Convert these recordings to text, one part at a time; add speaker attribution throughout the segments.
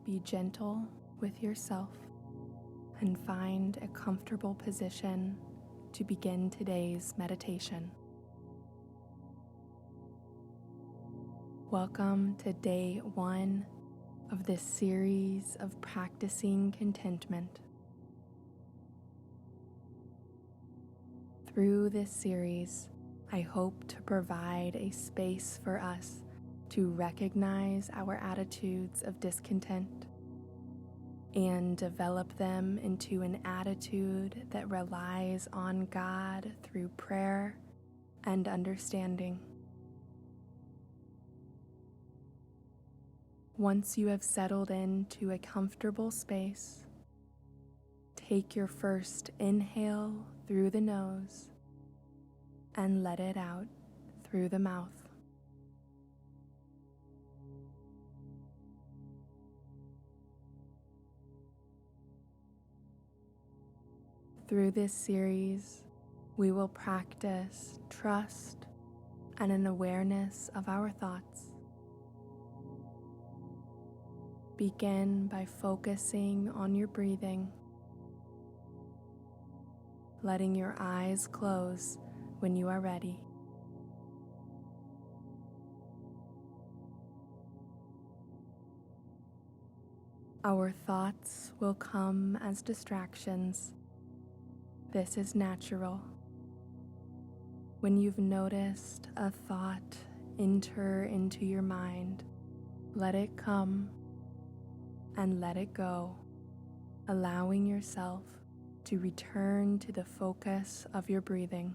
Speaker 1: Be gentle with yourself and find a comfortable position to begin today's meditation. Welcome to day 1 of this series of practicing contentment. Through this series, I hope to provide a space for us to recognize our attitudes of discontent and develop them into an attitude that relies on God through prayer and understanding. Once you have settled into a comfortable space, take your first inhale through the nose and let it out through the mouth. Through this series, we will practice trust and an awareness of our thoughts. Begin by focusing on your breathing, letting your eyes close when you are ready. Our thoughts will come as distractions. This is natural. When you've noticed a thought enter into your mind, let it come and let it go, allowing yourself to return to the focus of your breathing.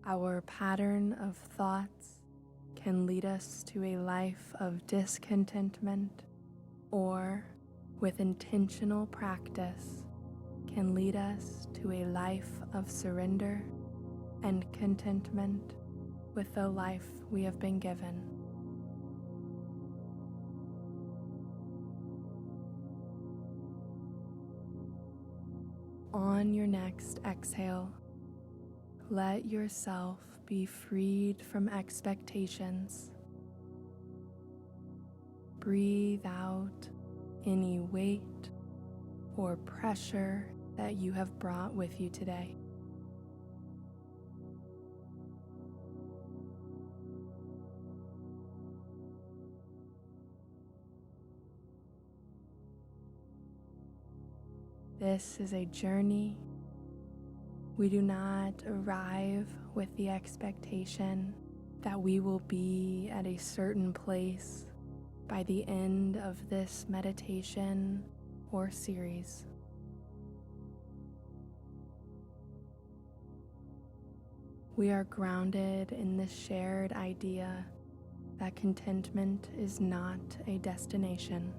Speaker 1: Our pattern of thoughts can lead us to a life of discontentment, or, with intentional practice, can lead us to a life of surrender and contentment with the life we have been given. On your next exhale, let yourself be freed from expectations. Breathe out any weight or pressure that you have brought with you today. This is a journey. We do not arrive with the expectation that we will be at a certain place by the end of this meditation or series. We are grounded in the shared idea that contentment is not a destination.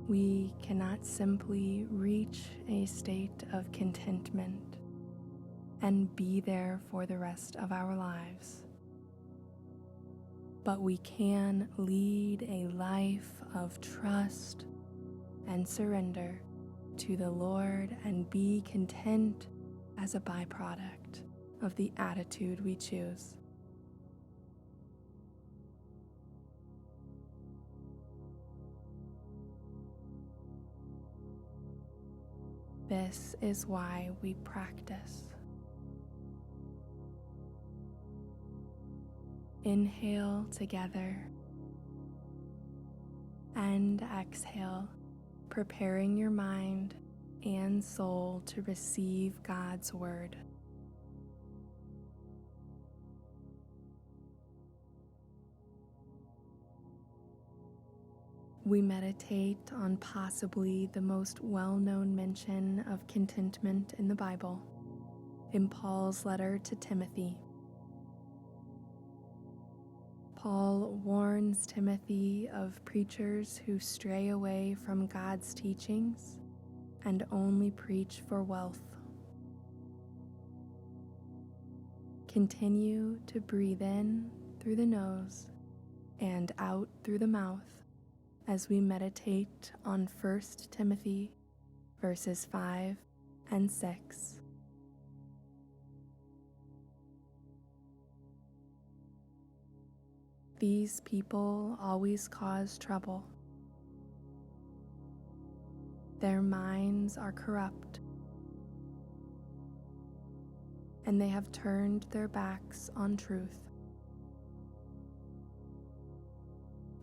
Speaker 1: We cannot simply reach a state of contentment and be there for the rest of our lives. But we can lead a life of trust and surrender to the Lord and be content as a byproduct of the attitude we choose. This is why we practice. Inhale together and exhale, preparing your mind and soul to receive God's word. We meditate on possibly the most well-known mention of contentment in the Bible, in Paul's letter to Timothy. Paul warns Timothy of preachers who stray away from God's teachings and only preach for wealth. Continue to breathe in through the nose and out through the mouth as we meditate on 1 Timothy verses 5 and 6. These people always cause trouble. Their minds are corrupt, and they have turned their backs on truth.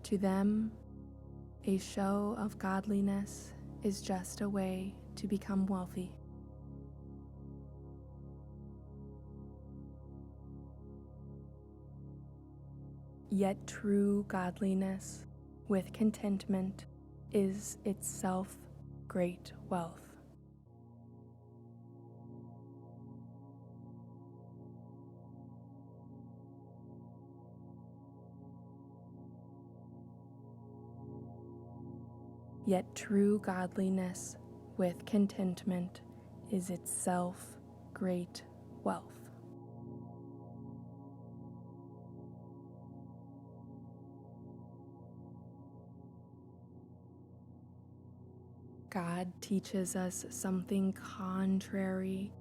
Speaker 1: To them, a show of godliness is just a way to become wealthy. Yet true godliness with contentment is itself great wealth. Yet true godliness with contentment is itself great wealth. God teaches us something contrary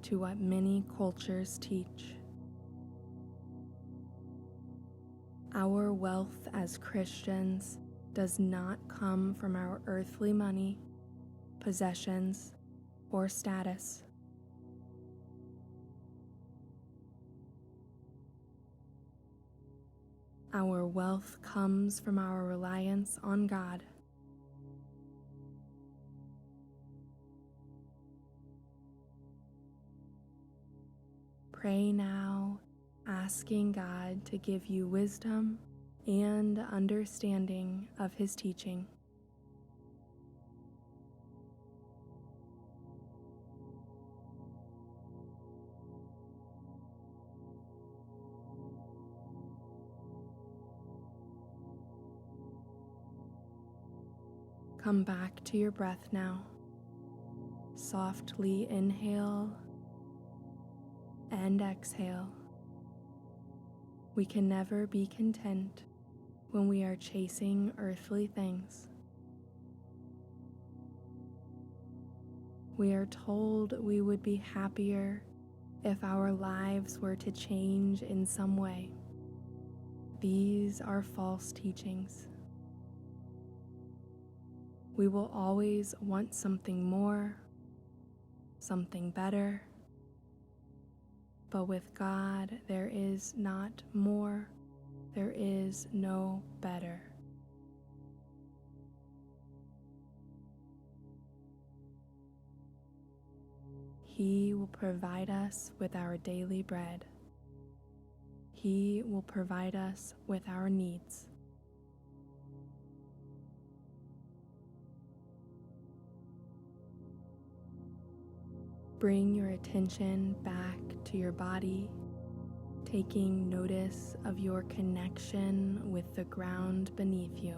Speaker 1: to what many cultures teach. Our wealth as Christians does not come from our earthly money, possessions, or status. Our wealth comes from our reliance on God. Pray now, asking God to give you wisdom and understanding of His teaching. Come back to your breath now. Softly inhale and exhale. We can never be content when we are chasing earthly things. We are told we would be happier if our lives were to change in some way. These are false teachings. We will always want something more, something better. But with God, there is not more, there is no better. He will provide us with our daily bread. He will provide us with our needs. Bring your attention back to your body, taking notice of your connection with the ground beneath you.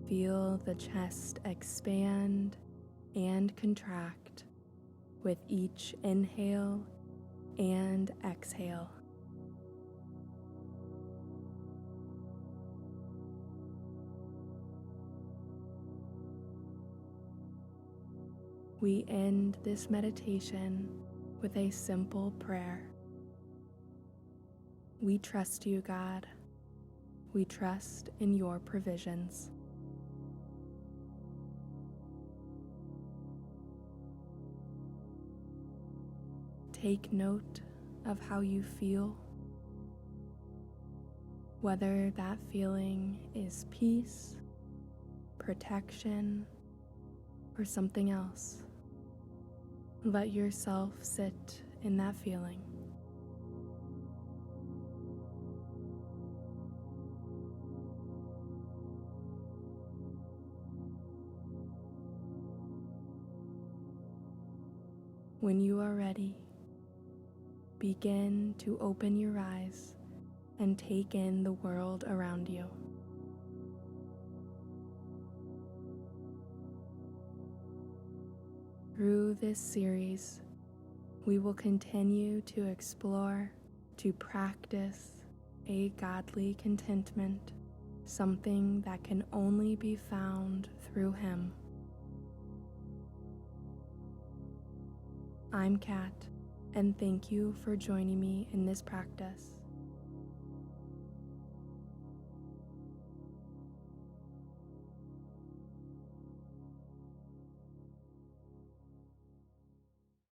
Speaker 1: Feel the chest expand and contract with each inhale and exhale. We end this meditation with a simple prayer. We trust you, God. We trust in your provisions. Take note of how you feel, whether that feeling is peace, protection, or something else. Let yourself sit in that feeling. When you are ready, begin to open your eyes and take in the world around you. Through this series, we will continue to explore, to practice a godly contentment, something that can only be found through Him. I'm Kat, and thank you for joining me in this practice.